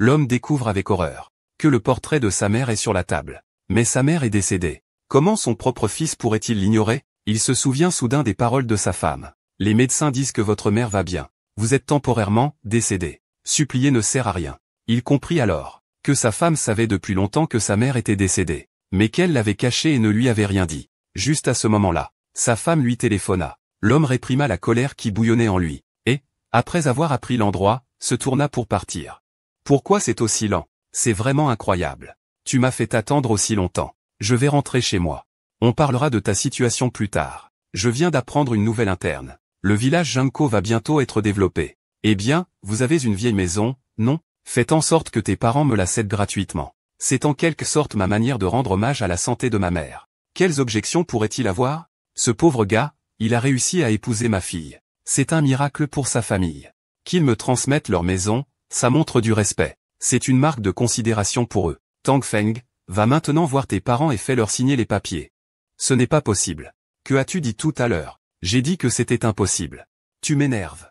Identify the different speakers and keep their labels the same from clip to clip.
Speaker 1: L'homme découvre avec horreur que le portrait de sa mère est sur la table. Mais sa mère est décédée. Comment son propre fils pourrait-il l'ignorer? Il se souvient soudain des paroles de sa femme. Les médecins disent que votre mère va bien. Vous êtes temporairement décédé. Supplier ne sert à rien. Il comprit alors que sa femme savait depuis longtemps que sa mère était décédée, mais qu'elle l'avait caché et ne lui avait rien dit. Juste à ce moment-là, sa femme lui téléphona. L'homme réprima la colère qui bouillonnait en lui, et, après avoir appris l'endroit, se tourna pour partir. Pourquoi c'est aussi lent? C'est vraiment incroyable. Tu m'as fait attendre aussi longtemps. Je vais rentrer chez moi. On parlera de ta situation plus tard. Je viens d'apprendre une nouvelle interne. Le village Junko va bientôt être développé. Eh bien, vous avez une vieille maison, non? Faites en sorte que tes parents me la cèdent gratuitement. C'est en quelque sorte ma manière de rendre hommage à la santé de ma mère. Quelles objections pourrait-il avoir? Ce pauvre gars, il a réussi à épouser ma fille. C'est un miracle pour sa famille. Qu'ils me transmettent leur maison, ça montre du respect. C'est une marque de considération pour eux. Tang Feng, va maintenant voir tes parents et fais-leur signer les papiers. Ce n'est pas possible. Que as-tu dit tout à l'heure? J'ai dit que c'était impossible. Tu m'énerves.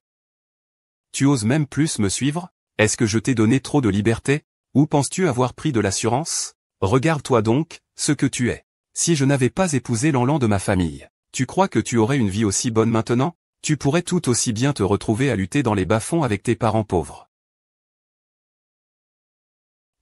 Speaker 1: Tu oses même plus me suivre? Est-ce que je t'ai donné trop de liberté? Ou penses-tu avoir pris de l'assurance? Regarde-toi donc, ce que tu es. Si je n'avais pas épousé l'enlan de ma famille, tu crois que tu aurais une vie aussi bonne maintenant? Tu pourrais tout aussi bien te retrouver à lutter dans les bas-fonds avec tes parents pauvres.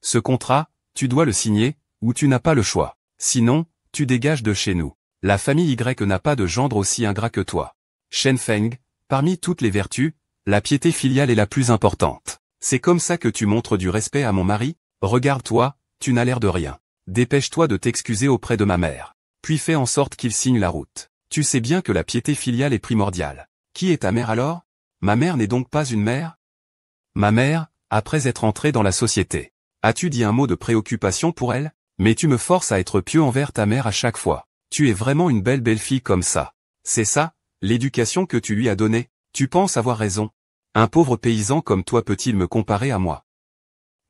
Speaker 1: Ce contrat, tu dois le signer, ou tu n'as pas le choix. Sinon, tu dégages de chez nous. La famille Y n'a pas de gendre aussi ingrat que toi. Shen Feng, parmi toutes les vertus, la piété filiale est la plus importante. C'est comme ça que tu montres du respect à mon mari? Regarde-toi, tu n'as l'air de rien. Dépêche-toi de t'excuser auprès de ma mère. Puis fais en sorte qu'il signe la route. Tu sais bien que la piété filiale est primordiale. Qui est ta mère alors? Ma mère n'est donc pas une mère? Ma mère, après être entrée dans la société. As-tu dit un mot de préoccupation pour elle? Mais tu me forces à être pieux envers ta mère à chaque fois. Tu es vraiment une belle fille comme ça. C'est ça, l'éducation que tu lui as donnée? Tu penses avoir raison. Un pauvre paysan comme toi peut-il me comparer à moi?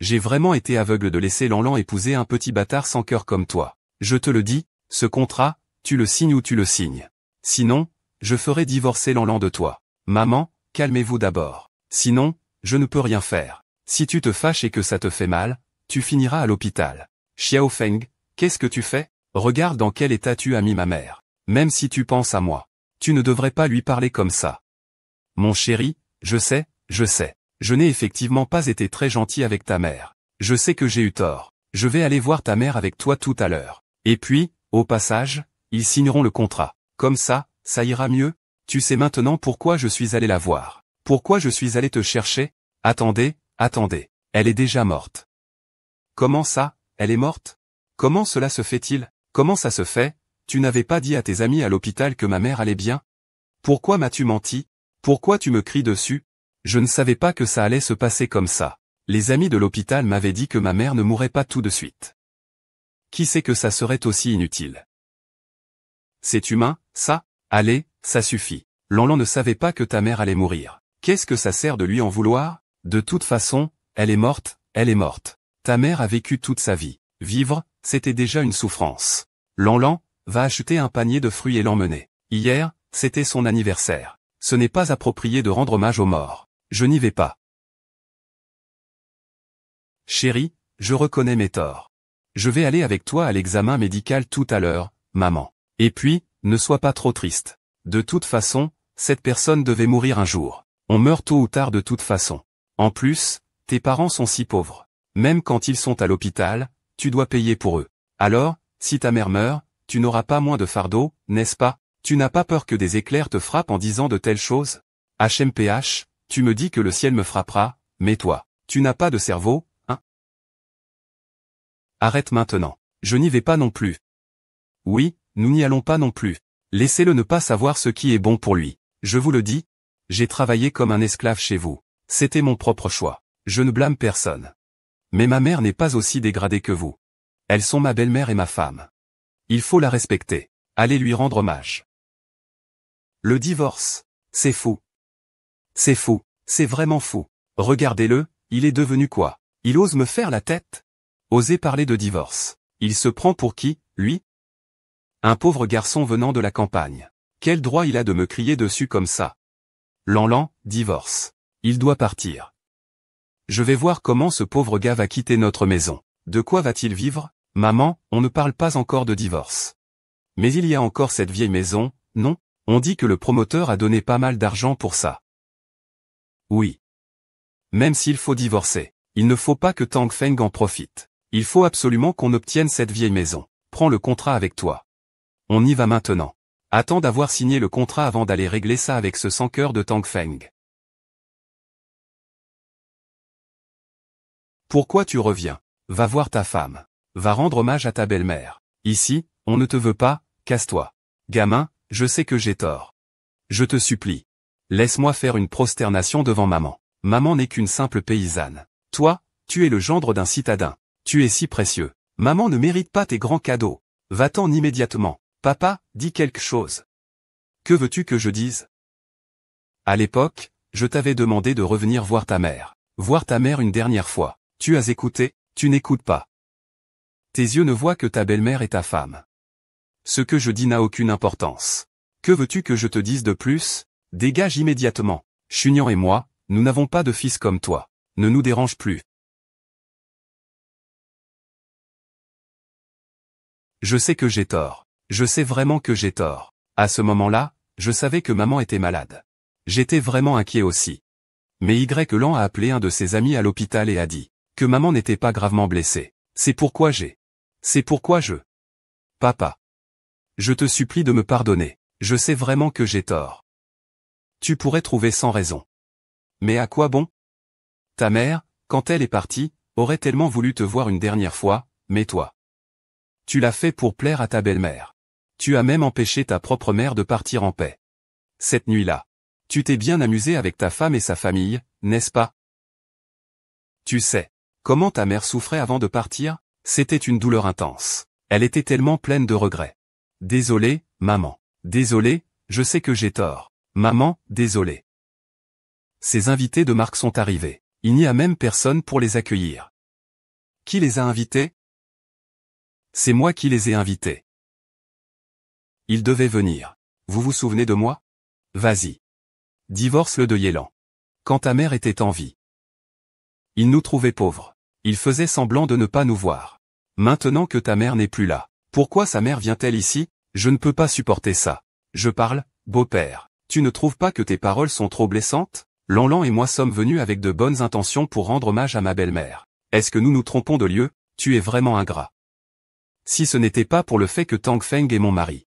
Speaker 1: J'ai vraiment été aveugle de laisser l'enlan épouser un petit bâtard sans cœur comme toi. Je te le dis, ce contrat, tu le signes ou tu le signes. Sinon, je ferai divorcer l'enlan de toi. Maman, calmez-vous d'abord. Sinon, je ne peux rien faire. Si tu te fâches et que ça te fait mal, tu finiras à l'hôpital. Xiao Feng, qu'est-ce que tu fais? Regarde dans quel état tu as mis ma mère. Même si tu penses à moi, tu ne devrais pas lui parler comme ça. Mon chéri, je sais. Je n'ai effectivement pas été très gentil avec ta mère. Je sais que j'ai eu tort. Je vais aller voir ta mère avec toi tout à l'heure. Et puis, au passage, ils signeront le contrat. Comme ça ira mieux? Tu sais maintenant pourquoi je suis allé la voir. Pourquoi je suis allé te chercher? Attendez, elle est déjà morte. Comment ça, elle est morte? Comment cela se fait-il? Comment ça se fait? Tu n'avais pas dit à tes amis à l'hôpital que ma mère allait bien? Pourquoi m'as-tu menti? Pourquoi tu me cries dessus? Je ne savais pas que ça allait se passer comme ça. Les amis de l'hôpital m'avaient dit que ma mère ne mourrait pas tout de suite. Qui sait que ça serait aussi inutile? C'est humain, ça? Allez, ça suffit. L'enlan ne savait pas que ta mère allait mourir. Qu'est-ce que ça sert de lui en vouloir? De toute façon, elle est morte. Ta mère a vécu toute sa vie. Vivre, c'était déjà une souffrance. L'enlan va acheter un panier de fruits et l'emmener. Hier, c'était son anniversaire. Ce n'est pas approprié de rendre hommage aux morts. Je n'y vais pas. Chérie, je reconnais mes torts. Je vais aller avec toi à l'examen médical tout à l'heure, maman. Et puis, ne sois pas trop triste. De toute façon, cette personne devait mourir un jour. On meurt tôt ou tard de toute façon. En plus, tes parents sont si pauvres. Même quand ils sont à l'hôpital, tu dois payer pour eux. Alors, si ta mère meurt, tu n'auras pas moins de fardeau, n'est-ce pas? Tu n'as pas peur que des éclairs te frappent en disant de telles choses? HMPH, tu me dis que le ciel me frappera, mais toi, tu n'as pas de cerveau, hein? Arrête maintenant. Je n'y vais pas non plus. Oui, nous n'y allons pas non plus. Laissez-le ne pas savoir ce qui est bon pour lui. Je vous le dis, j'ai travaillé comme un esclave chez vous. C'était mon propre choix. Je ne blâme personne. Mais ma mère n'est pas aussi dégradée que vous. Elles sont ma belle-mère et ma femme. Il faut la respecter. Allez lui rendre hommage. Le divorce. C'est fou. C'est fou. C'est vraiment fou. Regardez-le, il est devenu quoi? Il ose me faire la tête? Oser parler de divorce. Il se prend pour qui, lui? Un pauvre garçon venant de la campagne. Quel droit il a de me crier dessus comme ça? L'enlan, divorce. Il doit partir. Je vais voir comment ce pauvre gars va quitter notre maison. De quoi va-t-il vivre? Maman, on ne parle pas encore de divorce. Mais il y a encore cette vieille maison, non? On dit que le promoteur a donné pas mal d'argent pour ça. Oui. Même s'il faut divorcer, il ne faut pas que Tang Feng en profite. Il faut absolument qu'on obtienne cette vieille maison. Prends le contrat avec toi. On y va maintenant. Attends d'avoir signé le contrat avant d'aller régler ça avec ce sans-cœur de Tang Feng. Pourquoi tu reviens? Va voir ta femme. Va rendre hommage à ta belle-mère. Ici, on ne te veut pas, casse-toi. Gamin, je sais que j'ai tort. Je te supplie. Laisse-moi faire une prosternation devant maman. Maman n'est qu'une simple paysanne. Toi, tu es le gendre d'un citadin. Tu es si précieux. Maman ne mérite pas tes grands cadeaux. Va-t'en immédiatement. Papa, dis quelque chose. Que veux-tu que je dise? À l'époque, je t'avais demandé de revenir voir ta mère. Voir ta mère une dernière fois. Tu as écouté, tu n'écoutes pas. Tes yeux ne voient que ta belle-mère et ta femme. Ce que je dis n'a aucune importance. Que veux-tu que je te dise de plus? Dégage immédiatement. Chunian et moi, nous n'avons pas de fils comme toi. Ne nous dérange plus. Je sais que j'ai tort. Je sais vraiment que j'ai tort. À ce moment-là, je savais que maman était malade. J'étais vraiment inquiet aussi. Mais Y a appelé un de ses amis à l'hôpital et a dit que maman n'était pas gravement blessée. C'est pourquoi je... Papa. Je te supplie de me pardonner. Je sais vraiment que j'ai tort. Tu pourrais trouver 100 raisons. Mais à quoi bon? Ta mère, quand elle est partie, aurait tellement voulu te voir une dernière fois, mais toi. Tu l'as fait pour plaire à ta belle-mère. Tu as même empêché ta propre mère de partir en paix. Cette nuit-là, tu t'es bien amusé avec ta femme et sa famille, n'est-ce pas? Tu sais, comment ta mère souffrait avant de partir? C'était une douleur intense. Elle était tellement pleine de regrets. Désolé, maman. Désolé, je sais que j'ai tort. Maman, désolé. Ces invités de marque sont arrivés. Il n'y a même personne pour les accueillir. Qui les a invités? C'est moi qui les ai invités. Ils devaient venir. Vous vous souvenez de moi? Vas-y. Divorce-le de Yélan. Quand ta mère était en vie. Il nous trouvait pauvres. Il faisait semblant de ne pas nous voir. Maintenant que ta mère n'est plus là, pourquoi sa mère vient-elle ici? Je ne peux pas supporter ça. Je parle, beau-père. Tu ne trouves pas que tes paroles sont trop blessantes? Lanlan et moi sommes venus avec de bonnes intentions pour rendre hommage à ma belle-mère. Est-ce que nous nous trompons de lieu? Tu es vraiment ingrat. Si ce n'était pas pour le fait que Tang Feng est mon mari.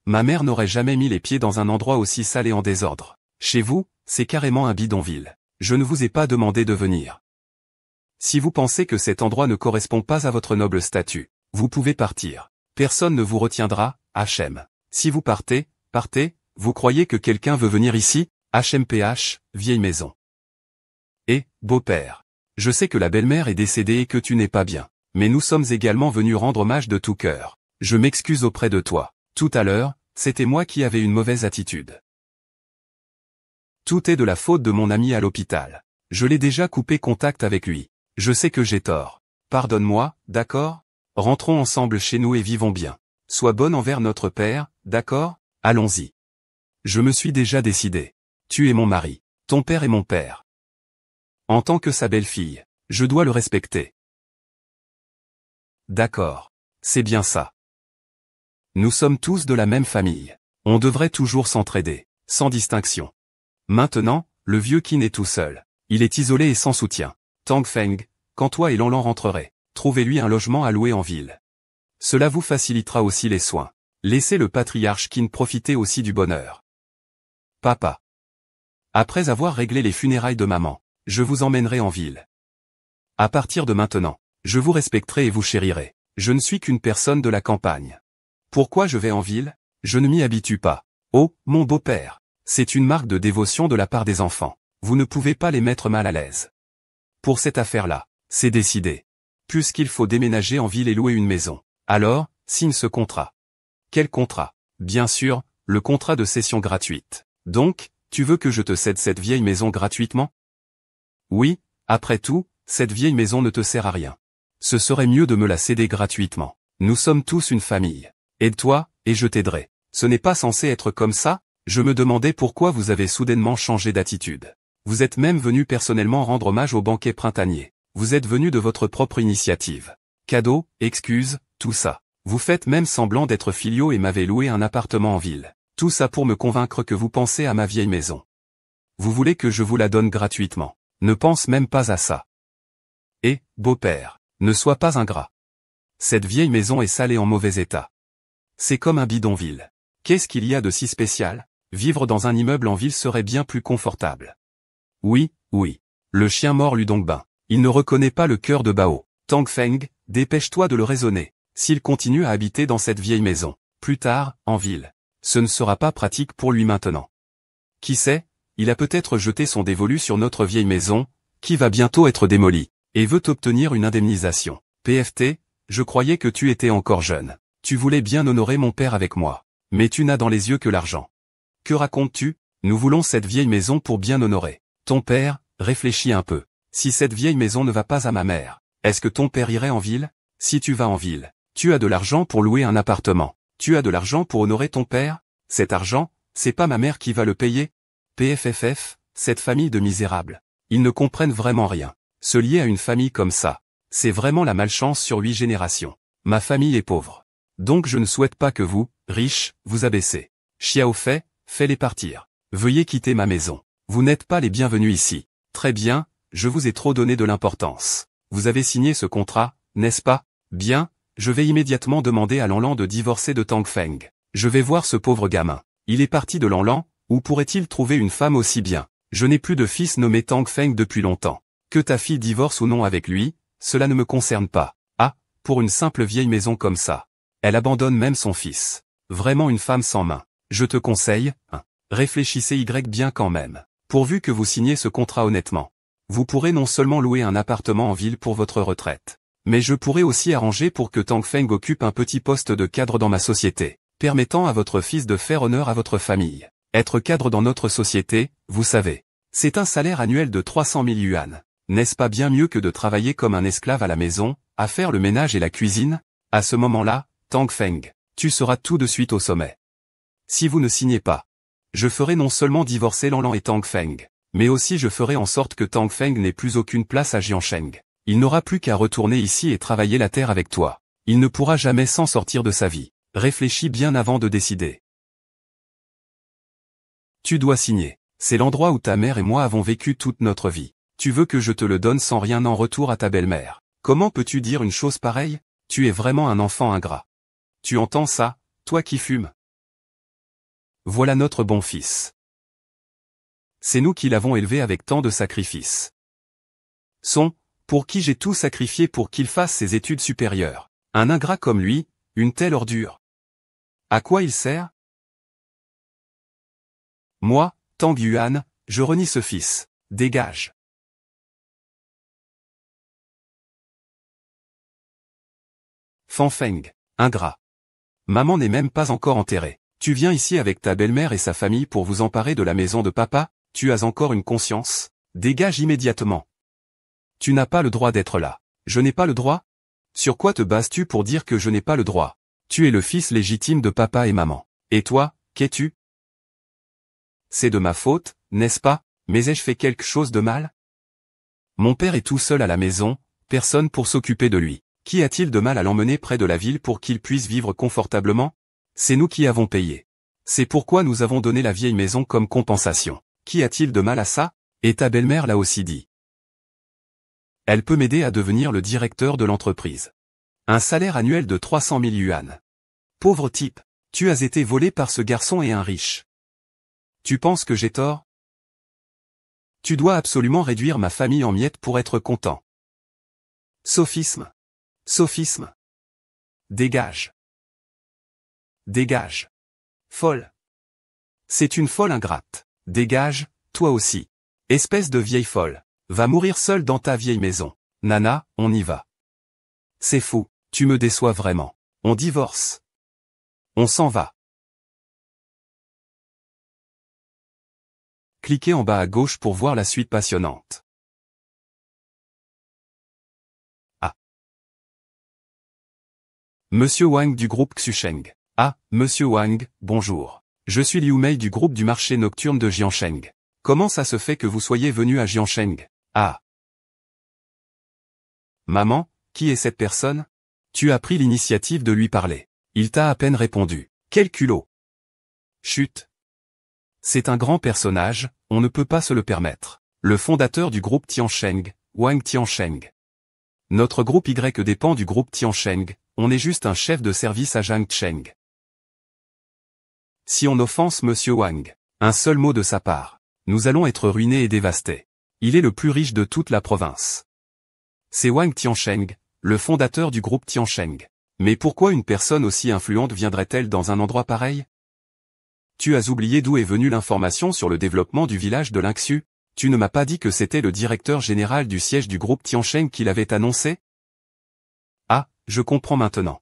Speaker 1: Ma mère n'aurait jamais mis les pieds dans un endroit aussi sale et en désordre. Chez vous, c'est carrément un bidonville. Je ne vous ai pas demandé de venir. Si vous pensez que cet endroit ne correspond pas à votre noble statut, vous pouvez partir. Personne ne vous retiendra, Hachem. Si vous partez, vous croyez que quelqu'un veut venir ici? HMPH, vieille maison. Et, beau-père. Je sais que la belle-mère est décédée et que tu n'es pas bien. Mais nous sommes également venus rendre hommage de tout cœur. Je m'excuse auprès de toi. Tout à l'heure, c'était moi qui avais une mauvaise attitude. Tout est de la faute de mon ami à l'hôpital. Je l'ai déjà coupé contact avec lui. Je sais que j'ai tort. Pardonne-moi, d'accord? Rentrons ensemble chez nous et vivons bien. Sois bonne envers notre père, d'accord? Allons-y. Je me suis déjà décidé. Tu es mon mari. Ton père est mon père. En tant que sa belle-fille, je dois le respecter. D'accord. C'est bien ça. Nous sommes tous de la même famille. On devrait toujours s'entraider, sans distinction. Maintenant, le vieux Qin est tout seul. Il est isolé et sans soutien. Tang Feng, quand toi et Lanlan rentrerez, trouvez-lui un logement à louer en ville. Cela vous facilitera aussi les soins. Laissez le patriarche Qin profiter aussi du bonheur. Papa. Après avoir réglé les funérailles de maman, je vous emmènerai en ville. À partir de maintenant, je vous respecterai et vous chérirai. Je ne suis qu'une personne de la campagne. Pourquoi je vais en ville? Je ne m'y habitue pas. Oh, mon beau-père. C'est une marque de dévotion de la part des enfants. Vous ne pouvez pas les mettre mal à l'aise. Pour cette affaire-là, c'est décidé. Puisqu'il faut déménager en ville et louer une maison. Alors, signe ce contrat. Quel contrat? Bien sûr, le contrat de cession gratuite. Donc, tu veux que je te cède cette vieille maison gratuitement? Oui, après tout, cette vieille maison ne te sert à rien. Ce serait mieux de me la céder gratuitement. Nous sommes tous une famille. Aide-toi, et je t'aiderai. Ce n'est pas censé être comme ça? Je me demandais pourquoi vous avez soudainement changé d'attitude. Vous êtes même venu personnellement rendre hommage au banquet printanier. Vous êtes venu de votre propre initiative. Cadeaux, excuses, tout ça. Vous faites même semblant d'être filiaux et m'avez loué un appartement en ville. Tout ça pour me convaincre que vous pensez à ma vieille maison. Vous voulez que je vous la donne gratuitement. Ne pense même pas à ça. Et, beau-père, ne sois pas ingrat. Cette vieille maison est sale et en mauvais état. C'est comme un bidonville. Qu'est-ce qu'il y a de si spécial? Vivre dans un immeuble en ville serait bien plus confortable. Oui, oui. Le chien mord lui donc bain. Il ne reconnaît pas le cœur de Bao. Tang Feng, dépêche-toi de le raisonner. S'il continue à habiter dans cette vieille maison, plus tard, en ville, ce ne sera pas pratique pour lui maintenant. Qui sait, il a peut-être jeté son dévolu sur notre vieille maison, qui va bientôt être démolie, et veut obtenir une indemnisation. PFT, je croyais que tu étais encore jeune. Tu voulais bien honorer mon père avec moi. Mais tu n'as dans les yeux que l'argent. Que racontes-tu? Nous voulons cette vieille maison pour bien honorer ton père. Réfléchis un peu. Si cette vieille maison ne va pas à ma mère, est-ce que ton père irait en ville? Si tu vas en ville, tu as de l'argent pour louer un appartement. Tu as de l'argent pour honorer ton père? Cet argent, c'est pas ma mère qui va le payer? PFFF, cette famille de misérables. Ils ne comprennent vraiment rien. Se lier à une famille comme ça, c'est vraiment la malchance sur 8 générations. Ma famille est pauvre. Donc je ne souhaite pas que vous, riches, vous abaissez. Xiao Fei, fais-les partir. Veuillez quitter ma maison. Vous n'êtes pas les bienvenus ici. Très bien, je vous ai trop donné de l'importance. Vous avez signé ce contrat, n'est-ce pas? Bien, je vais immédiatement demander à Lanlan de divorcer de Tang Feng. Je vais voir ce pauvre gamin. Il est parti de Lanlan, où pourrait-il trouver une femme aussi bien? Je n'ai plus de fils nommé Tang Feng depuis longtemps. Que ta fille divorce ou non avec lui, cela ne me concerne pas. Ah, pour une simple vieille maison comme ça. Elle abandonne même son fils. Vraiment une femme sans main. Je te conseille, réfléchissez bien quand même. Pourvu que vous signiez ce contrat honnêtement. Vous pourrez non seulement louer un appartement en ville pour votre retraite, mais je pourrai aussi arranger pour que Tang Feng occupe un petit poste de cadre dans ma société, permettant à votre fils de faire honneur à votre famille. Être cadre dans notre société, vous savez, c'est un salaire annuel de 300 000 yuan. N'est-ce pas bien mieux que de travailler comme un esclave à la maison, à faire le ménage et la cuisine? À ce moment-là, Tang Feng, tu seras tout de suite au sommet. Si vous ne signez pas, je ferai non seulement divorcer Lanlan et Tang Feng, mais aussi je ferai en sorte que Tang Feng n'ait plus aucune place à Jiansheng. Il n'aura plus qu'à retourner ici et travailler la terre avec toi. Il ne pourra jamais s'en sortir de sa vie. Réfléchis bien avant de décider. Tu dois signer. C'est l'endroit où ta mère et moi avons vécu toute notre vie. Tu veux que je te le donne sans rien en retour à ta belle-mère. Comment peux-tu dire une chose pareille? Tu es vraiment un enfant ingrat. Tu entends ça, toi qui fumes? Voilà notre bon fils. C'est nous qui l'avons élevé avec tant de sacrifices. Pour qui j'ai tout sacrifié pour qu'il fasse ses études supérieures. Un ingrat comme lui, une telle ordure. À quoi il sert? Moi, Tang Yuan, je renie ce fils. Dégage. Fan Feng, ingrat. Maman n'est même pas encore enterrée. Tu viens ici avec ta belle-mère et sa famille pour vous emparer de la maison de papa? Tu as encore une conscience? Dégage immédiatement. Tu n'as pas le droit d'être là. Je n'ai pas le droit? Sur quoi te bases-tu pour dire que je n'ai pas le droit? Tu es le fils légitime de papa et maman. Et toi, qu'es-tu? C'est de ma faute, n'est-ce pas? Mais ai-je fait quelque chose de mal? Mon père est tout seul à la maison, personne pour s'occuper de lui. Qui a-t-il de mal à l'emmener près de la ville pour qu'il puisse vivre confortablement? C'est nous qui avons payé. C'est pourquoi nous avons donné la vieille maison comme compensation. Qui a-t-il de mal à ça? Et ta belle-mère l'a aussi dit. Elle peut m'aider à devenir le directeur de l'entreprise. Un salaire annuel de 300 000 yuan. Pauvre type, tu as été volé par ce garçon et un riche. Tu penses que j'ai tort? Tu dois absolument réduire ma famille en miettes pour être content. Sophisme. Sophisme. Dégage. Dégage. Folle. C'est une folle ingrate. Dégage, toi aussi. Espèce de vieille folle. Va mourir seule dans ta vieille maison. Nana, on y va. C'est fou, tu me déçois vraiment. On divorce. On s'en va. Cliquez en bas à gauche pour voir la suite passionnante. Ah. Monsieur Wang du groupe Xusheng. Ah, Monsieur Wang, bonjour. Je suis Liu Mei du groupe du marché nocturne de Jiansheng. Comment ça se fait que vous soyez venu à Jiansheng? Ah. Maman, qui est cette personne? Tu as pris l'initiative de lui parler. Il t'a à peine répondu. Quel culot! Chut! C'est un grand personnage, on ne peut pas se le permettre. Le fondateur du groupe Tiansheng, Wang Tiansheng. Notre groupe Y dépend du groupe Tiansheng, on est juste un chef de service à Jiangcheng. Si on offense Monsieur Wang, un seul mot de sa part, nous allons être ruinés et dévastés. Il est le plus riche de toute la province. C'est Wang Tiansheng, le fondateur du groupe Tiansheng. Mais pourquoi une personne aussi influente viendrait-elle dans un endroit pareil? Tu as oublié d'où est venue l'information sur le développement du village de Lingxu? Tu ne m'as pas dit que c'était le directeur général du siège du groupe Tiansheng qui l'avait annoncé? Ah, je comprends maintenant.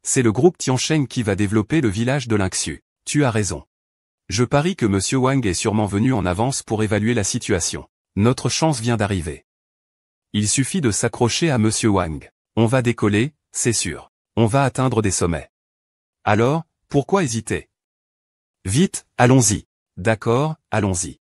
Speaker 1: C'est le groupe Tiansheng qui va développer le village de Lingxu. Tu as raison. Je parie que Monsieur Wang est sûrement venu en avance pour évaluer la situation. Notre chance vient d'arriver. Il suffit de s'accrocher à Monsieur Wang. On va décoller, c'est sûr. On va atteindre des sommets. Alors, pourquoi hésiter? Vite, allons-y. D'accord, allons-y.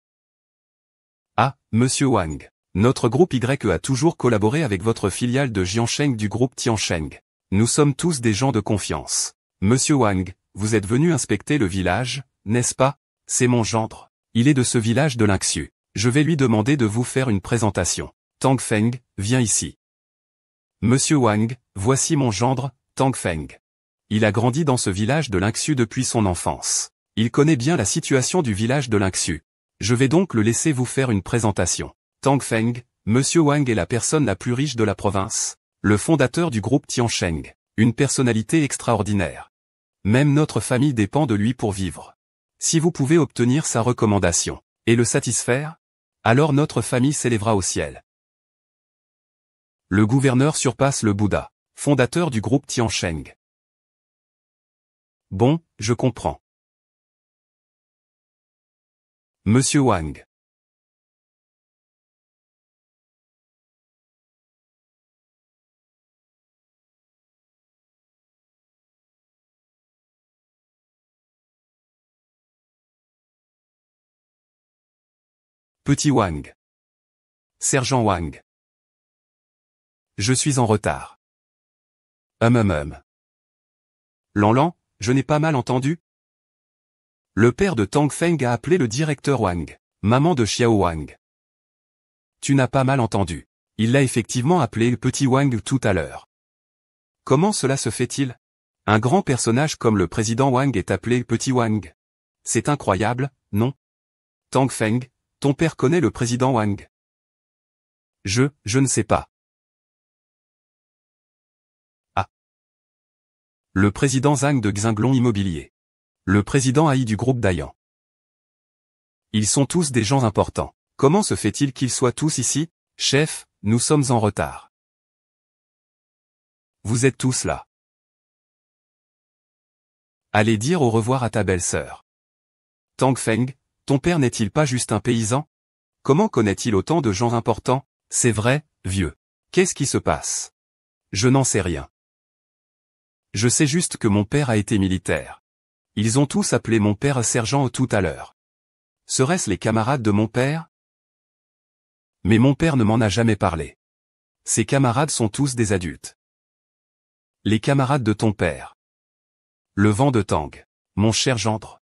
Speaker 1: Ah, Monsieur Wang. Notre groupe Y a toujours collaboré avec votre filiale de Jiansheng du groupe Tiansheng. Nous sommes tous des gens de confiance. Monsieur Wang, vous êtes venu inspecter le village, n'est-ce pas? C'est mon gendre. Il est de ce village de Lingxu. Je vais lui demander de vous faire une présentation. Tang Feng, viens ici. Monsieur Wang, voici mon gendre, Tang Feng. Il a grandi dans ce village de Lingxu depuis son enfance. Il connaît bien la situation du village de Lingxu. Je vais donc le laisser vous faire une présentation. Tang Feng, Monsieur Wang est la personne la plus riche de la province. Le fondateur du groupe Tiansheng. Une personnalité extraordinaire. Même notre famille dépend de lui pour vivre. Si vous pouvez obtenir sa recommandation, et le satisfaire, alors notre famille s'élèvera au ciel. Le gouverneur surpasse le Bouddha, fondateur du groupe Tiansheng. Bon, je comprends. Monsieur Wang. Petit Wang. Sergent Wang. Je suis en retard. Lanlan, je n'ai pas mal entendu? Le père de Tang Feng a appelé le directeur Wang, maman de Xiao Wang. Tu n'as pas mal entendu. Il l'a effectivement appelé le petit Wang tout à l'heure. Comment cela se fait-il? Un grand personnage comme le président Wang est appelé petit Wang. C'est incroyable, non? Tang Feng, ton père connaît le président Wang? Je ne sais pas. Ah. Le président Zhang de Xinglong Immobilier. Le président AI du groupe Dayan. Ils sont tous des gens importants. Comment se fait-il qu'ils soient tous ici? Chef, nous sommes en retard. Vous êtes tous là. Allez dire au revoir à ta belle-sœur. Tang Feng, ton père n'est-il pas juste un paysan? Comment connaît-il autant de gens importants? C'est vrai, vieux. Qu'est-ce qui se passe? Je n'en sais rien. Je sais juste que mon père a été militaire. Ils ont tous appelé mon père sergent tout à l'heure. Seraient-ce les camarades de mon père? Mais mon père ne m'en a jamais parlé. Ses camarades sont tous des adultes. Les camarades de ton père. Le vent de Tang. Mon cher gendre.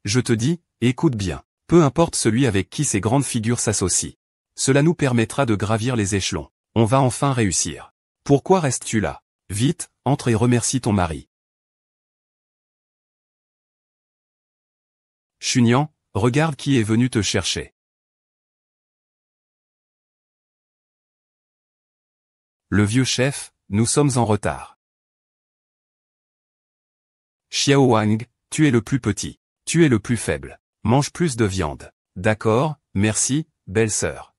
Speaker 1: Je te dis, écoute bien, peu importe celui avec qui ces grandes figures s'associent. Cela nous permettra de gravir les échelons. On va enfin réussir. Pourquoi restes-tu là? Vite, entre et remercie ton mari. Chunian, regarde qui est venu te chercher. Le vieux chef, nous sommes en retard. Xiao Wang, tu es le plus petit. Tu es le plus faible. Mange plus de viande. D'accord, merci, belle-sœur.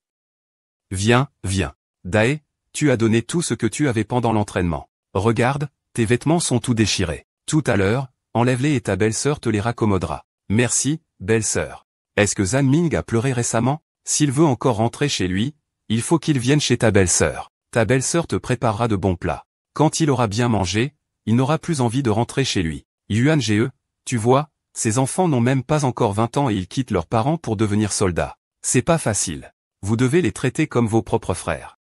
Speaker 1: Viens, viens. Dae, tu as donné tout ce que tu avais pendant l'entraînement. Regarde, tes vêtements sont tout déchirés. Tout à l'heure, enlève-les et ta belle-sœur te les raccommodera. Merci, belle-sœur. Est-ce que Zhan Ming a pleuré récemment? S'il veut encore rentrer chez lui, il faut qu'il vienne chez ta belle-sœur. Ta belle-sœur te préparera de bons plats. Quand il aura bien mangé, il n'aura plus envie de rentrer chez lui. Yuan Ge, tu vois, Ces enfants n'ont même pas encore 20 ans et ils quittent leurs parents pour devenir soldats. C'est pas facile. Vous devez les traiter comme vos propres frères.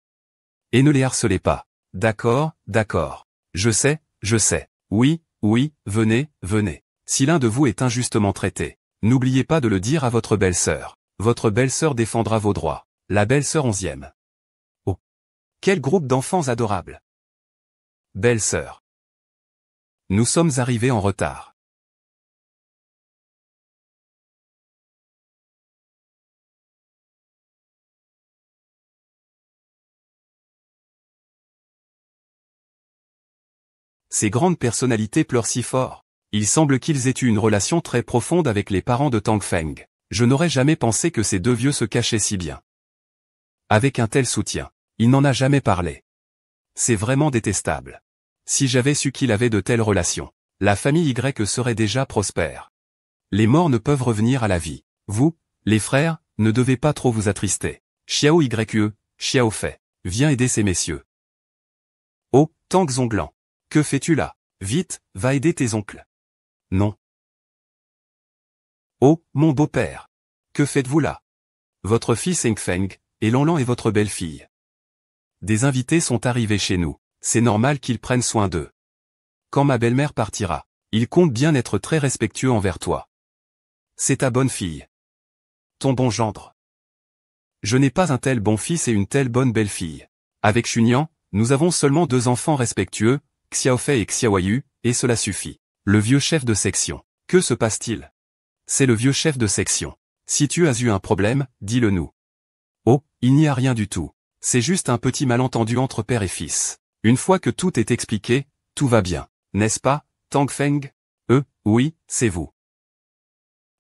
Speaker 1: Et ne les harcelez pas. D'accord, d'accord. Je sais, je sais. Oui, oui, venez, venez. Si l'un de vous est injustement traité, n'oubliez pas de le dire à votre belle-sœur. Votre belle-sœur défendra vos droits. La belle-sœur 11e. Oh. Quel groupe d'enfants adorables. Belle-sœur. Nous sommes arrivés en retard. Ces grandes personnalités pleurent si fort. Il semble qu'ils aient eu une relation très profonde avec les parents de Tang Feng. Je n'aurais jamais pensé que ces deux vieux se cachaient si bien. Avec un tel soutien. Il n'en a jamais parlé. C'est vraiment détestable. Si j'avais su qu'il avait de telles relations, la famille Y serait déjà prospère. Les morts ne peuvent revenir à la vie. Vous, les frères, ne devez pas trop vous attrister. Xiao YE, Xiao Fei, viens aider ces messieurs. Oh, Tang Zonglan. Que fais-tu là? Vite, va aider tes oncles. Non. Oh, mon beau-père. Que faites-vous là? Votre fils Engfeng, et Lanlan est votre belle-fille. Des invités sont arrivés chez nous, c'est normal qu'ils prennent soin d'eux. Quand ma belle-mère partira, il compte bien être très respectueux envers toi. C'est ta bonne fille. Ton bon gendre. Je n'ai pas un tel bon fils et une telle bonne belle-fille. Avec Chunian, nous avons seulement 2 enfants respectueux, Xiaofei et Xiaoyu, et cela suffit. Le vieux chef de section. Que se passe-t-il? C'est le vieux chef de section. Si tu as eu un problème, dis-le nous. Oh, il n'y a rien du tout. C'est juste un petit malentendu entre père et fils. Une fois que tout est expliqué, tout va bien. N'est-ce pas, Tang Feng? Oui, c'est vous.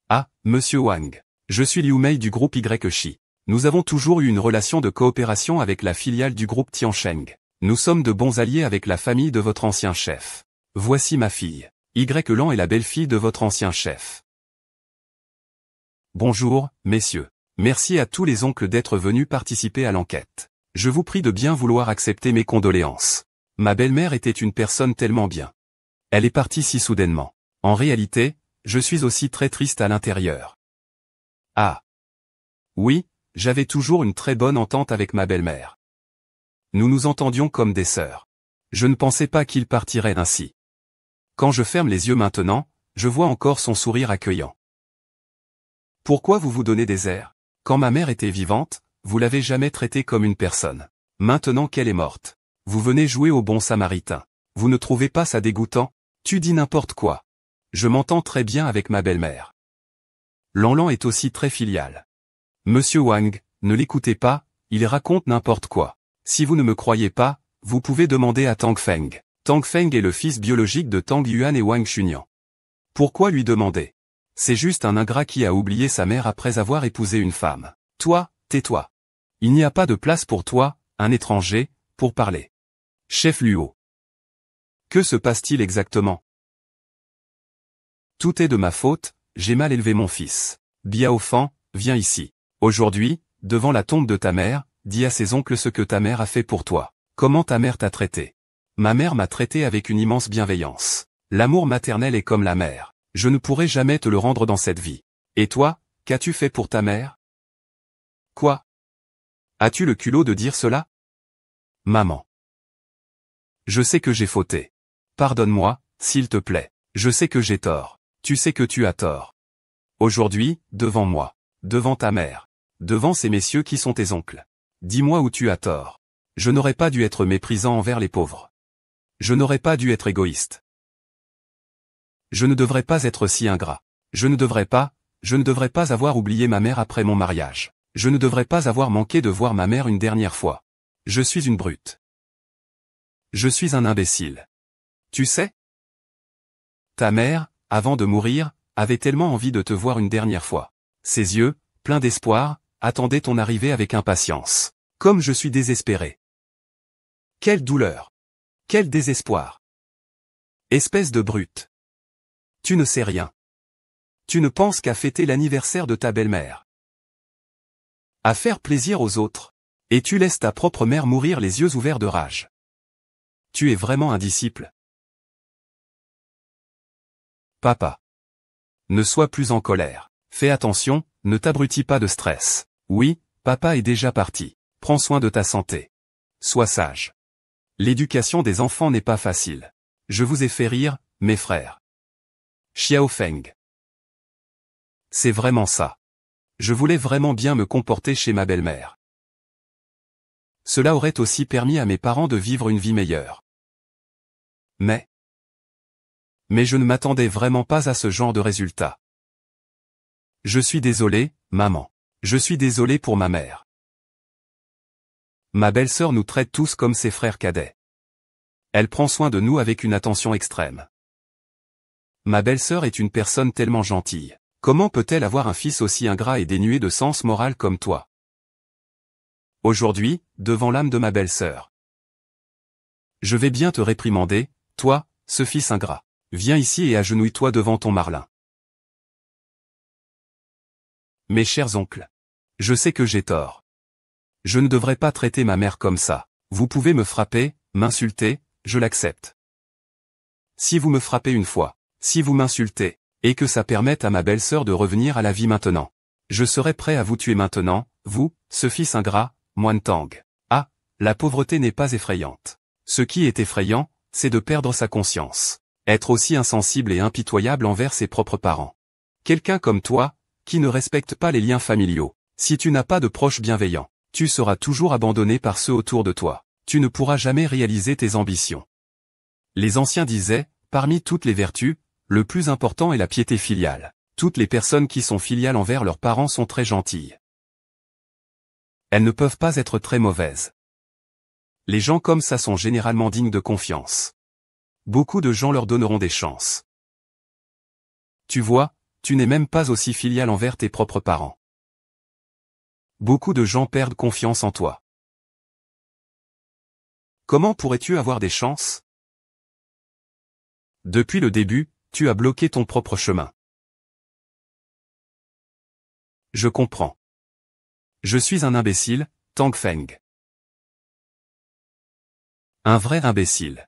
Speaker 1: Ah, monsieur Wang. Je suis Liu Mei du groupe YXi. Nous avons toujours eu une relation de coopération avec la filiale du groupe Tiansheng. Nous sommes de bons alliés avec la famille de votre ancien chef. Voici ma fille. Lan est la belle-fille de votre ancien chef. Bonjour, messieurs. Merci à tous les oncles d'être venus participer à l'enquête. Je vous prie de bien vouloir accepter mes condoléances. Ma belle-mère était une personne tellement bien. Elle est partie si soudainement. En réalité, je suis aussi très triste à l'intérieur. Ah. Oui, j'avais toujours une très bonne entente avec ma belle-mère. Nous nous entendions comme des sœurs. Je ne pensais pas qu'il partirait ainsi. Quand je ferme les yeux maintenant, je vois encore son sourire accueillant. Pourquoi vous vous donnez des airs? Quand ma mère était vivante, vous l'avez jamais traitée comme une personne. Maintenant qu'elle est morte, vous venez jouer au bon samaritain. Vous ne trouvez pas ça dégoûtant? Tu dis n'importe quoi. Je m'entends très bien avec ma belle-mère. Lanlan est aussi très filial. Monsieur Wang, ne l'écoutez pas, il raconte n'importe quoi. Si vous ne me croyez pas, vous pouvez demander à Tang Feng. Tang Feng est le fils biologique de Tang Yuan et Wang Chunian. Pourquoi lui demander? C'est juste un ingrat qui a oublié sa mère après avoir épousé une femme. Toi, tais-toi. Il n'y a pas de place pour toi, un étranger, pour parler. Chef Luo. Que se passe-t-il exactement? Tout est de ma faute, j'ai mal élevé mon fils. Biao Fan, viens ici. Aujourd'hui, devant la tombe de ta mère, dis à ses oncles ce que ta mère a fait pour toi. Comment ta mère t'a traité? Ma mère m'a traité avec une immense bienveillance. L'amour maternel est comme la mère. Je ne pourrai jamais te le rendre dans cette vie. Et toi, qu'as-tu fait pour ta mère? Quoi? As-tu le culot de dire cela? Maman. Je sais que j'ai fauté. Pardonne-moi, s'il te plaît. Je sais que j'ai tort. Tu sais que tu as tort. Aujourd'hui, devant moi. Devant ta mère. Devant ces messieurs qui sont tes oncles. Dis-moi où tu as tort. Je n'aurais pas dû être méprisant envers les pauvres. Je n'aurais pas dû être égoïste. Je ne devrais pas être si ingrat. Je ne devrais pas avoir oublié ma mère après mon mariage. Je ne devrais pas avoir manqué de voir ma mère une dernière fois. Je suis une brute. Je suis un imbécile. Tu sais? Ta mère, avant de mourir, avait tellement envie de te voir une dernière fois. Ses yeux, pleins d'espoir, attendaient ton arrivée avec impatience. Comme je suis désespéré. Quelle douleur! Quel désespoir! Espèce de brute! Tu ne sais rien. Tu ne penses qu'à fêter l'anniversaire de ta belle-mère. À faire plaisir aux autres. Et tu laisses ta propre mère mourir les yeux ouverts de rage. Tu es vraiment un disciple. Papa. Ne sois plus en colère. Fais attention, ne t'abrutis pas de stress. Oui, papa est déjà parti. Prends soin de ta santé. Sois sage. L'éducation des enfants n'est pas facile. Je vous ai fait rire, mes frères. Xiao Feng. C'est vraiment ça. Je voulais vraiment bien me comporter chez ma belle-mère. Cela aurait aussi permis à mes parents de vivre une vie meilleure. Mais je ne m'attendais vraiment pas à ce genre de résultat. Je suis désolé, maman. Je suis désolé pour ma mère. Ma belle-sœur nous traite tous comme ses frères cadets. Elle prend soin de nous avec une attention extrême. Ma belle-sœur est une personne tellement gentille. Comment peut-elle avoir un fils aussi ingrat et dénué de sens moral comme toi? Aujourd'hui, devant l'âme de ma belle-sœur. Je vais bien te réprimander, toi, ce fils ingrat. Viens ici et agenouille-toi devant ton Marlin. Mes chers oncles. Je sais que j'ai tort. Je ne devrais pas traiter ma mère comme ça. Vous pouvez me frapper, m'insulter, je l'accepte. Si vous me frappez une fois, si vous m'insultez, et que ça permette à ma belle-sœur de revenir à la vie maintenant, je serai prêt à vous tuer maintenant, vous, ce fils ingrat, moine Tang. Ah, la pauvreté n'est pas effrayante. Ce qui est effrayant, c'est de perdre sa conscience. Être aussi insensible et impitoyable envers ses propres parents. Quelqu'un comme toi, qui ne respecte pas les liens familiaux. Si tu n'as pas de proches bienveillants, tu seras toujours abandonné par ceux autour de toi. Tu ne pourras jamais réaliser tes ambitions. Les anciens disaient, parmi toutes les vertus, le plus important est la piété filiale. Toutes les personnes qui sont filiales envers leurs parents sont très gentilles. Elles ne peuvent pas être très mauvaises. Les gens comme ça sont généralement dignes de confiance. Beaucoup de gens leur donneront des chances. Tu vois, tu n'es même pas aussi filial envers tes propres parents. Beaucoup de gens perdent confiance en toi. Comment pourrais-tu avoir des chances? Depuis le début, tu as bloqué ton propre chemin. Je comprends. Je suis un imbécile, Tang Feng. Un vrai imbécile.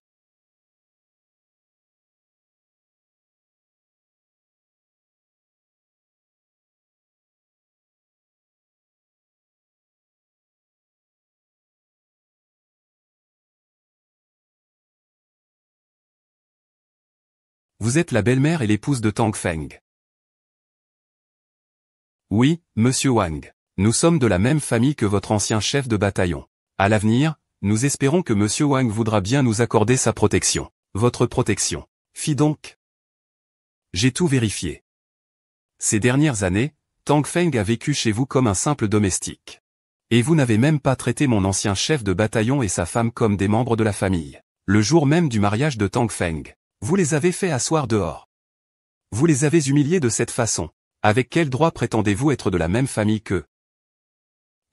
Speaker 1: Vous êtes la belle-mère et l'épouse de Tang Feng. Oui, monsieur Wang. Nous sommes de la même famille que votre ancien chef de bataillon. À l'avenir, nous espérons que monsieur Wang voudra bien nous accorder sa protection. Votre protection. Fi donc. J'ai tout vérifié. Ces dernières années, Tang Feng a vécu chez vous comme un simple domestique. Et vous n'avez même pas traité mon ancien chef de bataillon et sa femme comme des membres de la famille. Le jour même du mariage de Tang Feng, vous les avez fait asseoir dehors. Vous les avez humiliés de cette façon. Avec quel droit prétendez-vous être de la même famille qu'eux?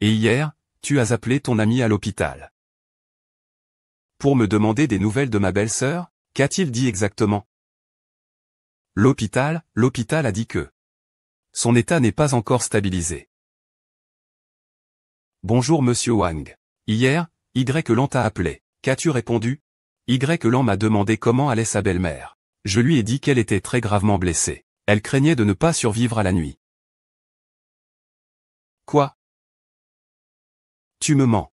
Speaker 1: Et hier, tu as appelé ton ami à l'hôpital. Pour me demander des nouvelles de ma belle-sœur, qu'a-t-il dit exactement? L'hôpital a dit que son état n'est pas encore stabilisé. Bonjour monsieur Wang. Hier, Y t'a appelé. Qu'as-tu répondu? Y m'a demandé comment allait sa belle-mère. Je lui ai dit qu'elle était très gravement blessée. Elle craignait de ne pas survivre à la nuit. Quoi? Tu me mens.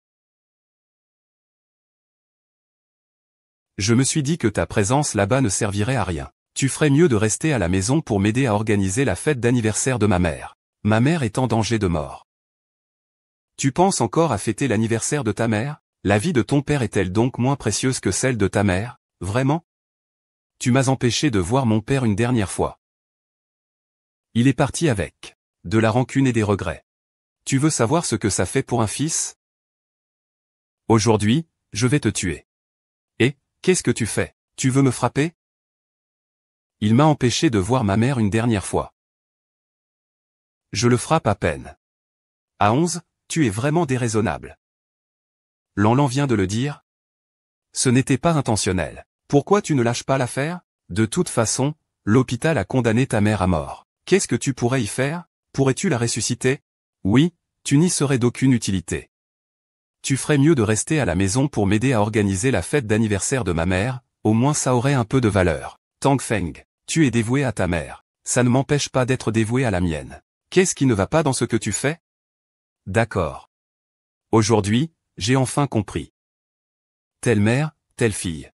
Speaker 1: Je me suis dit que ta présence là-bas ne servirait à rien. Tu ferais mieux de rester à la maison pour m'aider à organiser la fête d'anniversaire de ma mère. Ma mère est en danger de mort. Tu penses encore à fêter l'anniversaire de ta mère? La vie de ton père est-elle donc moins précieuse que celle de ta mère? Vraiment? Tu m'as empêché de voir mon père une dernière fois. Il est parti avec de la rancune et des regrets. Tu veux savoir ce que ça fait pour un fils? Aujourd'hui, je vais te tuer. Et, qu'est-ce que tu fais? Tu veux me frapper? Il m'a empêché de voir ma mère une dernière fois. Je le frappe à peine. À 11, tu es vraiment déraisonnable. Lanlan vient de le dire. Ce n'était pas intentionnel. Pourquoi tu ne lâches pas l'affaire? De toute façon, l'hôpital a condamné ta mère à mort. Qu'est-ce que tu pourrais y faire? Pourrais-tu la ressusciter? Oui, tu n'y serais d'aucune utilité. Tu ferais mieux de rester à la maison pour m'aider à organiser la fête d'anniversaire de ma mère, au moins ça aurait un peu de valeur. Tang Feng, tu es dévoué à ta mère. ça ne m'empêche pas d'être dévoué à la mienne. Qu'est-ce qui ne va pas dans ce que tu fais? D'accord. Aujourd'hui, j'ai enfin compris. Telle mère, telle fille.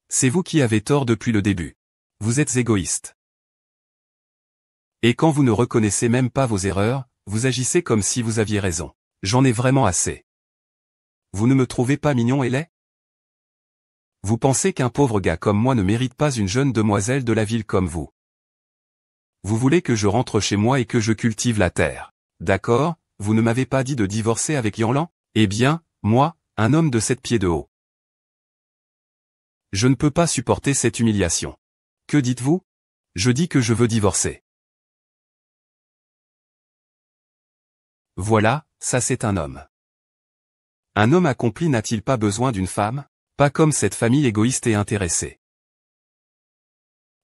Speaker 1: C'est vous qui avez tort depuis le début. Vous êtes égoïste. Et quand vous ne reconnaissez même pas vos erreurs, vous agissez comme si vous aviez raison. J'en ai vraiment assez. Vous ne me trouvez pas mignon et laid? Vous pensez qu'un pauvre gars comme moi ne mérite pas une jeune demoiselle de la ville comme vous? Vous voulez que je rentre chez moi et que je cultive la terre. D'accord, vous ne m'avez pas dit de divorcer avec Yanlan? Eh bien, moi, un homme de 7 pieds de haut. Je ne peux pas supporter cette humiliation. Que dites-vous? Je dis que je veux divorcer. Voilà, ça c'est un homme. Un homme accompli n'a-t-il pas besoin d'une femme? Pas comme cette famille égoïste et intéressée.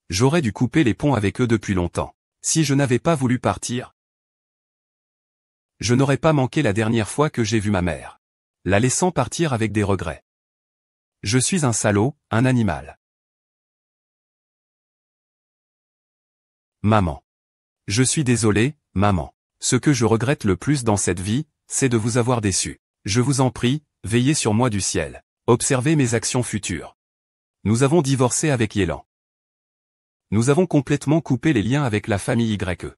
Speaker 1: J'aurais dû couper les ponts avec eux depuis longtemps. Si je n'avais pas voulu partir, je n'aurais pas manqué la dernière fois que j'ai vu ma mère, la laissant partir avec des regrets. Je suis un salaud, un animal. Maman. Je suis désolé, maman. Ce que je regrette le plus dans cette vie, c'est de vous avoir déçu. Je vous en prie, veillez sur moi du ciel. Observez mes actions futures. Nous avons divorcé avec Yélan. Nous avons complètement coupé les liens avec la famille YE.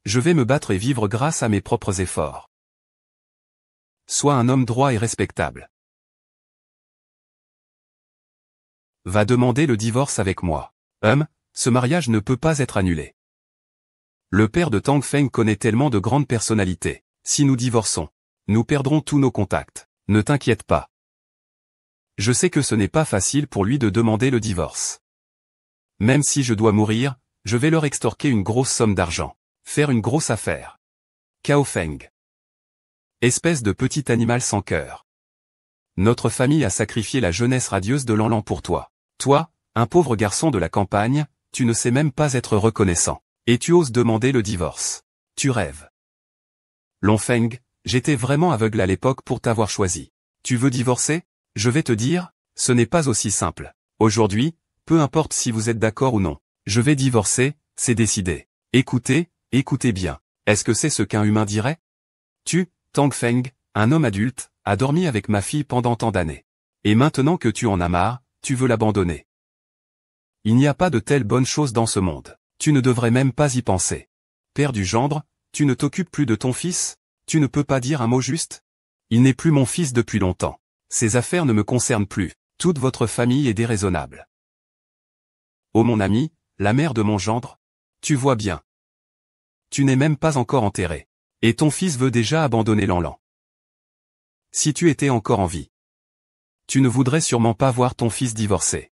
Speaker 1: Je vais me battre et vivre grâce à mes propres efforts. Sois un homme droit et respectable. Va demander le divorce avec moi. Ce mariage ne peut pas être annulé. Le père de Tang Feng connaît tellement de grandes personnalités. Si nous divorçons, nous perdrons tous nos contacts. Ne t'inquiète pas. Je sais que ce n'est pas facile pour lui de demander le divorce. Même si je dois mourir, je vais leur extorquer une grosse somme d'argent. Faire une grosse affaire. Cao Feng. Espèce de petit animal sans cœur. Notre famille a sacrifié la jeunesse radieuse de Lanlan pour toi. Toi, un pauvre garçon de la campagne, tu ne sais même pas être reconnaissant. Et tu oses demander le divorce. Tu rêves. Longfeng, j'étais vraiment aveugle à l'époque pour t'avoir choisi. Tu veux divorcer? Je vais te dire, ce n'est pas aussi simple. Aujourd'hui, peu importe si vous êtes d'accord ou non. Je vais divorcer, c'est décidé. Écoutez bien. Est-ce que c'est ce qu'un humain dirait? Tu, Tang Feng, un homme adulte, as dormi avec ma fille pendant tant d'années. Et maintenant que tu en as marre, tu veux l'abandonner. Il n'y a pas de telle bonne chose dans ce monde. Tu ne devrais même pas y penser. Père du gendre, tu ne t'occupes plus de ton fils? Tu ne peux pas dire un mot juste? Il n'est plus mon fils depuis longtemps. Ces affaires ne me concernent plus. Toute votre famille est déraisonnable. Oh mon ami, la mère de mon gendre? Tu vois bien. Tu n'es même pas encore enterré. Et ton fils veut déjà abandonner Lanlan. Si tu étais encore en vie, tu ne voudrais sûrement pas voir ton fils divorcer.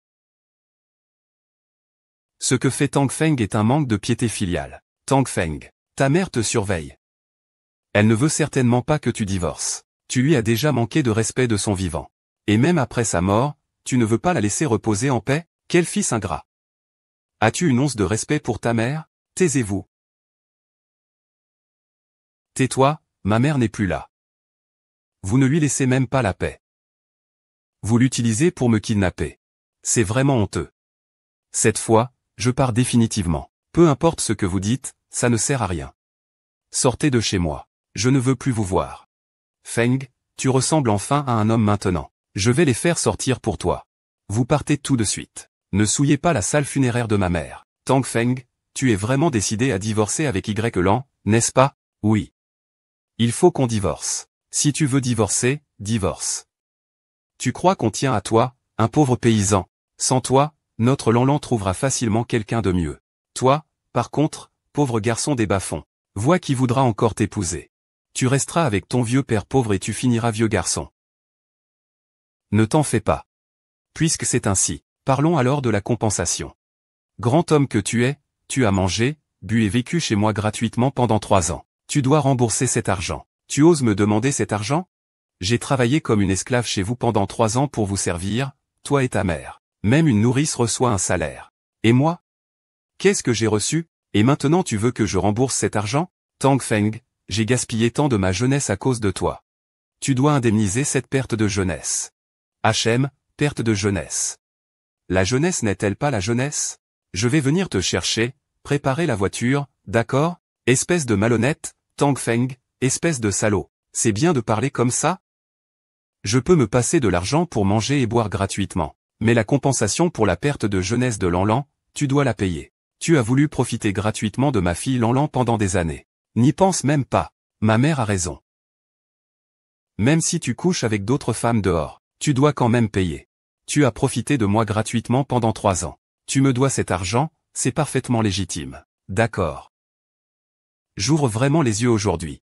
Speaker 1: Ce que fait Tang Feng est un manque de piété filiale. Tang Feng, ta mère te surveille. Elle ne veut certainement pas que tu divorces. Tu lui as déjà manqué de respect de son vivant. Et même après sa mort, tu ne veux pas la laisser reposer en paix? Quel fils ingrat! As-tu une once de respect pour ta mère? Taisez-vous. Tais-toi, ma mère n'est plus là. Vous ne lui laissez même pas la paix. Vous l'utilisez pour me kidnapper. C'est vraiment honteux. Cette fois, je pars définitivement. Peu importe ce que vous dites, ça ne sert à rien. Sortez de chez moi. Je ne veux plus vous voir. Feng, tu ressembles enfin à un homme maintenant. Je vais les faire sortir pour toi. Vous partez tout de suite. Ne souillez pas la salle funéraire de ma mère. Tang Feng, tu es vraiment décidé à divorcer avec Lan, n'est-ce pas? Oui. Il faut qu'on divorce. Si tu veux divorcer, divorce. Tu crois qu'on tient à toi, un pauvre paysan? Sans toi, notre Lanlan trouvera facilement quelqu'un de mieux. Toi, par contre, pauvre garçon des bas-fonds, vois qui voudra encore t'épouser. Tu resteras avec ton vieux père pauvre et tu finiras vieux garçon. Ne t'en fais pas. Puisque c'est ainsi, parlons alors de la compensation. Grand homme que tu es, tu as mangé, bu et vécu chez moi gratuitement pendant 3 ans. Tu dois rembourser cet argent. Tu oses me demander cet argent? J'ai travaillé comme une esclave chez vous pendant 3 ans pour vous servir, toi et ta mère. Même une nourrice reçoit un salaire. Et moi? Qu'est-ce que j'ai reçu? Et maintenant tu veux que je rembourse cet argent? Tang Feng, j'ai gaspillé tant de ma jeunesse à cause de toi. Tu dois indemniser cette perte de jeunesse. HM, perte de jeunesse. La jeunesse n'est-elle pas la jeunesse? Je vais venir te chercher, préparer la voiture, d'accord? Espèce de malhonnête, Tang Feng, espèce de salaud. C'est bien de parler comme ça? Je peux me passer de l'argent pour manger et boire gratuitement. Mais la compensation pour la perte de jeunesse de Lanlan, tu dois la payer. Tu as voulu profiter gratuitement de ma fille Lanlan pendant des années. N'y pense même pas. Ma mère a raison. Même si tu couches avec d'autres femmes dehors, tu dois quand même payer. Tu as profité de moi gratuitement pendant 3 ans. Tu me dois cet argent, c'est parfaitement légitime. D'accord. J'ouvre vraiment les yeux aujourd'hui.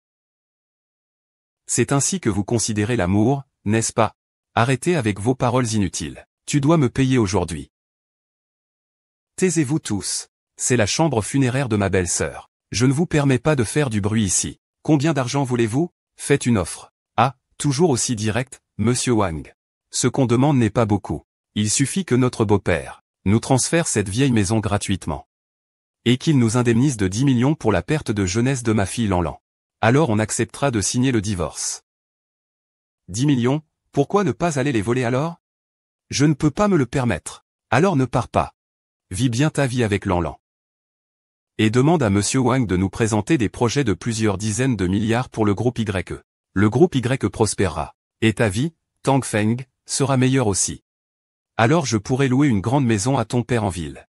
Speaker 1: C'est ainsi que vous considérez l'amour, n'est-ce pas? Arrêtez avec vos paroles inutiles. Tu dois me payer aujourd'hui. Taisez-vous tous. C'est la chambre funéraire de ma belle-sœur. Je ne vous permets pas de faire du bruit ici. Combien d'argent voulez-vous? Faites une offre. Ah, toujours aussi direct, monsieur Wang. Ce qu'on demande n'est pas beaucoup. Il suffit que notre beau-père nous transfère cette vieille maison gratuitement. Et qu'il nous indemnise de 10 millions pour la perte de jeunesse de ma fille Lanlan. Alors on acceptera de signer le divorce. 10 millions, pourquoi ne pas aller les voler alors? Je ne peux pas me le permettre. Alors ne pars pas. Vis bien ta vie avec Lanlan. Et demande à monsieur Wang de nous présenter des projets de plusieurs dizaines de milliards pour le groupe YE. Le groupe YE prospérera. Et ta vie, Tang Feng, sera meilleure aussi. Alors je pourrai louer une grande maison à ton père en ville.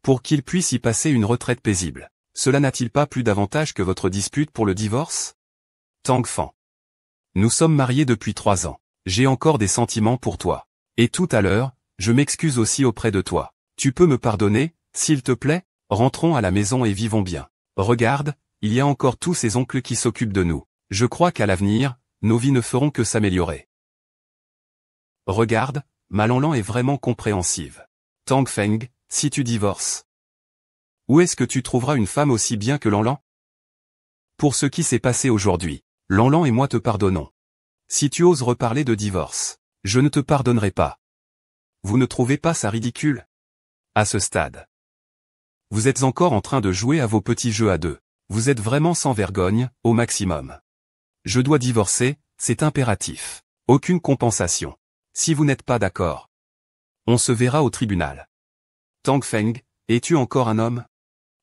Speaker 1: Pour qu'il puisse y passer une retraite paisible. Cela n'a-t-il pas plus d'avantage que votre dispute pour le divorce? Tang Fan. Nous sommes mariés depuis 3 ans. J'ai encore des sentiments pour toi. Et tout à l'heure, je m'excuse aussi auprès de toi. Tu peux me pardonner, s'il te plaît? Rentrons à la maison et vivons bien. Regarde, il y a encore tous ces oncles qui s'occupent de nous. Je crois qu'à l'avenir, nos vies ne feront que s'améliorer. Regarde, ma Lanlan est vraiment compréhensive. Tang Feng, si tu divorces, où est-ce que tu trouveras une femme aussi bien que Lanlan? Pour ce qui s'est passé aujourd'hui, Lanlan et moi te pardonnons. Si tu oses reparler de divorce, je ne te pardonnerai pas. Vous ne trouvez pas ça ridicule? À ce stade, vous êtes encore en train de jouer à vos petits jeux à deux. Vous êtes vraiment sans vergogne, au maximum. Je dois divorcer, c'est impératif. Aucune compensation. Si vous n'êtes pas d'accord, on se verra au tribunal. Tang Feng, es-tu encore un homme?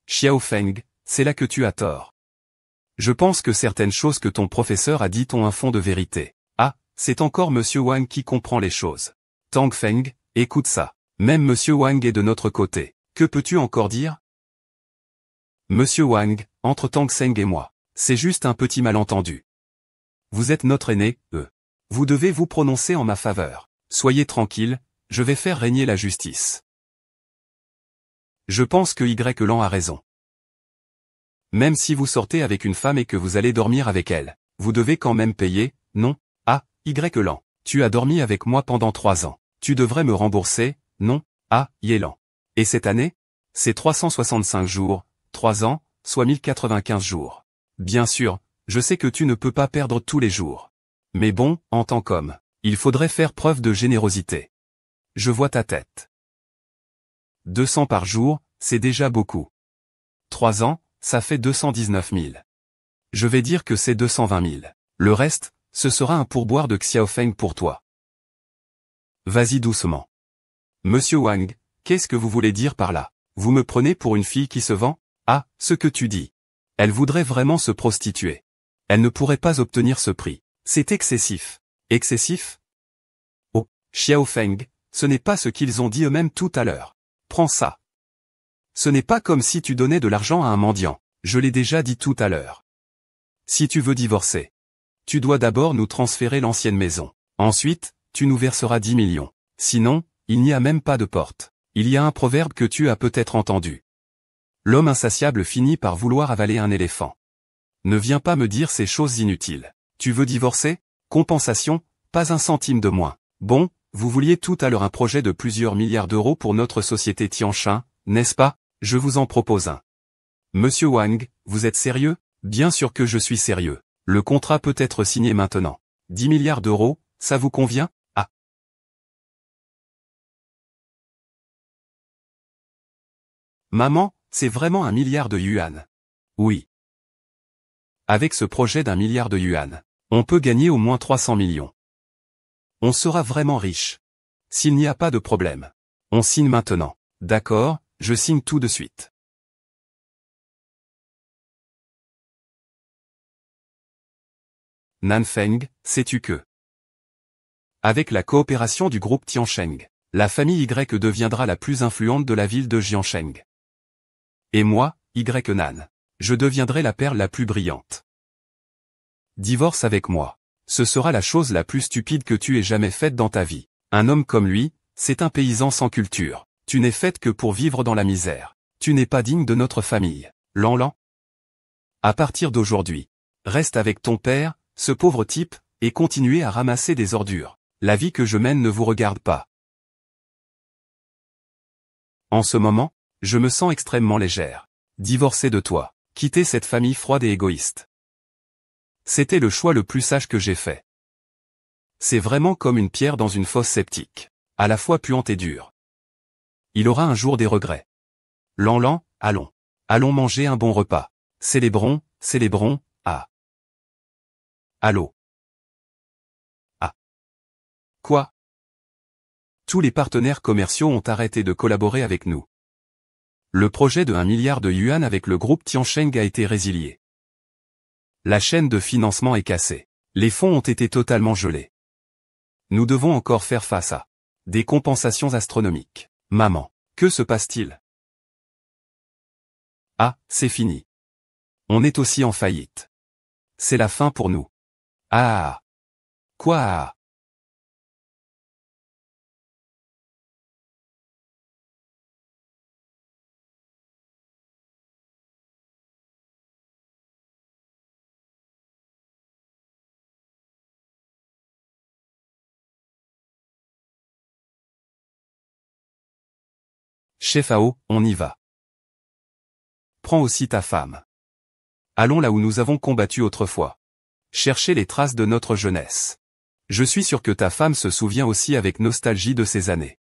Speaker 1: Xiao Feng, c'est là que tu as tort. Je pense que certaines choses que ton professeur a dites ont un fond de vérité. Ah, c'est encore monsieur Wang qui comprend les choses. Tang Feng, écoute ça. Même monsieur Wang est de notre côté. Que peux-tu encore dire? Monsieur Wang, entre Tang Feng et moi, c'est juste un petit malentendu. Vous êtes notre aîné, Vous devez vous prononcer en ma faveur. Soyez tranquille, je vais faire régner la justice. Je pense que Y Lan a raison. Même si vous sortez avec une femme et que vous allez dormir avec elle, vous devez quand même payer, non? Ah, Y Lan, tu as dormi avec moi pendant 3 ans. Tu devrais me rembourser, non? Ah, Yelan. Et cette année? C'est 365 jours, 3 ans, soit 1095 jours. Bien sûr, je sais que tu ne peux pas perdre tous les jours. Mais bon, en tant qu'homme, il faudrait faire preuve de générosité. Je vois ta tête. 200 par jour, c'est déjà beaucoup. 3 ans, ça fait 219 000. Je vais dire que c'est 220 000. Le reste, ce sera un pourboire de Xiaofeng pour toi. Vas-y doucement. Monsieur Wang, qu'est-ce que vous voulez dire par là? Vous me prenez pour une fille qui se vend? Ah, ce que tu dis. Elle voudrait vraiment se prostituer. Elle ne pourrait pas obtenir ce prix. C'est excessif. Excessif? Oh, Xiaofeng, ce n'est pas ce qu'ils ont dit eux-mêmes tout à l'heure. Prends ça. Ce n'est pas comme si tu donnais de l'argent à un mendiant. Je l'ai déjà dit tout à l'heure. Si tu veux divorcer, tu dois d'abord nous transférer l'ancienne maison. Ensuite, tu nous verseras 10 millions. Sinon, il n'y a même pas de porte. Il y a un proverbe que tu as peut-être entendu. L'homme insatiable finit par vouloir avaler un éléphant. Ne viens pas me dire ces choses inutiles. Tu veux divorcer? Compensation? Pas un centime de moins. Bon, vous vouliez tout à l'heure un projet de plusieurs milliards d'euros pour notre société Tianshin, n'est-ce pas? Je vous en propose un. Monsieur Wang, vous êtes sérieux? Bien sûr que je suis sérieux. Le contrat peut être signé maintenant. 10 milliards d'euros, ça vous convient? Ah. Maman, c'est vraiment 1 milliard de yuan. Oui. Avec ce projet d'1 milliard de yuan, on peut gagner au moins 300 millions. On sera vraiment riche. S'il n'y a pas de problème. On signe maintenant. D'accord, je signe tout de suite. Nanfeng, sais-tu que avec la coopération du groupe Tiansheng, la famille Y deviendra la plus influente de la ville de Jiansheng. Et moi, Y Nan, je deviendrai la perle la plus brillante. Divorce avec moi. Ce sera la chose la plus stupide que tu aies jamais faite dans ta vie. Un homme comme lui, c'est un paysan sans culture. Tu n'es faite que pour vivre dans la misère. Tu n'es pas digne de notre famille. Lan. À partir d'aujourd'hui, reste avec ton père, ce pauvre type, et continuez à ramasser des ordures. La vie que je mène ne vous regarde pas. En ce moment, je me sens extrêmement légère. Divorcer de toi, quitter cette famille froide et égoïste. C'était le choix le plus sage que j'ai fait. C'est vraiment comme une pierre dans une fosse septique, à la fois puante et dure. Il aura un jour des regrets. Lan, allons. Allons manger un bon repas. Célébrons, ah. Allô. Ah. Quoi? Tous les partenaires commerciaux ont arrêté de collaborer avec nous. Le projet de 1 milliard de yuan avec le groupe Tiansheng a été résilié. La chaîne de financement est cassée. Les fonds ont été totalement gelés. Nous devons encore faire face à des compensations astronomiques. Maman, que se passe-t-il? Ah, c'est fini. On est aussi en faillite. C'est la fin pour nous. Ah. Quoi? Chef Ao, on y va. Prends aussi ta femme. Allons là où nous avons combattu autrefois. Chercher les traces de notre jeunesse. Je suis sûr que ta femme se souvient aussi avec nostalgie de ces années.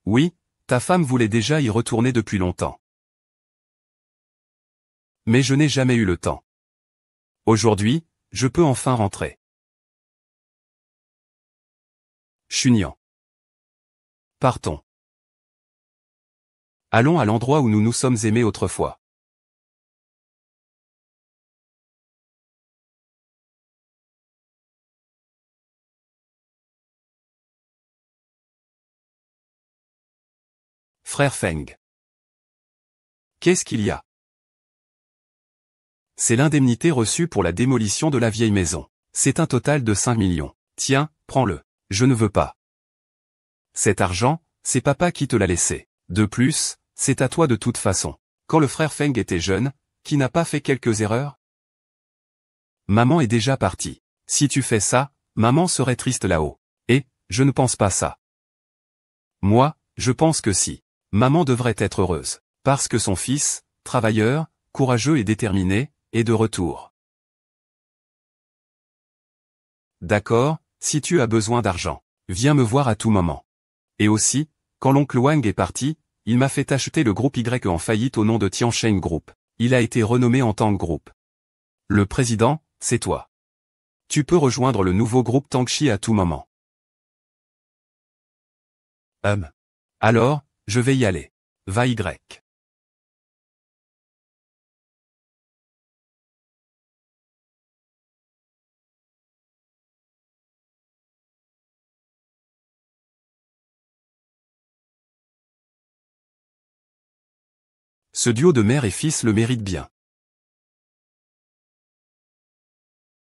Speaker 1: Oui, ta femme voulait déjà y retourner depuis longtemps. Mais je n'ai jamais eu le temps. Aujourd'hui, je peux enfin rentrer. Chunian. Partons. Allons à l'endroit où nous nous sommes aimés autrefois. Frère Feng. Qu'est-ce qu'il y a? C'est l'indemnité reçue pour la démolition de la vieille maison. C'est un total de 5 millions. Tiens, prends-le. Je ne veux pas. Cet argent, c'est papa qui te l'a laissé. De plus, c'est à toi de toute façon. Quand le frère Feng était jeune, qui n'a pas fait quelques erreurs? Maman est déjà partie. Si tu fais ça, maman serait triste là-haut. Et, je ne pense pas ça. Moi, je pense que si. Maman devrait être heureuse. Parce que son fils, travailleur, courageux et déterminé, est de retour. D'accord, si tu as besoin d'argent, viens me voir à tout moment. Et aussi, quand l'oncle Wang est parti, il m'a fait acheter le groupe Y en faillite au nom de Tiansheng Group. Il a été renommé en Tang Group. Le président, c'est toi. Tu peux rejoindre le nouveau groupe Tangxi à tout moment. Alors, je vais y aller. Va Y. Ce duo de mère et fils le mérite bien.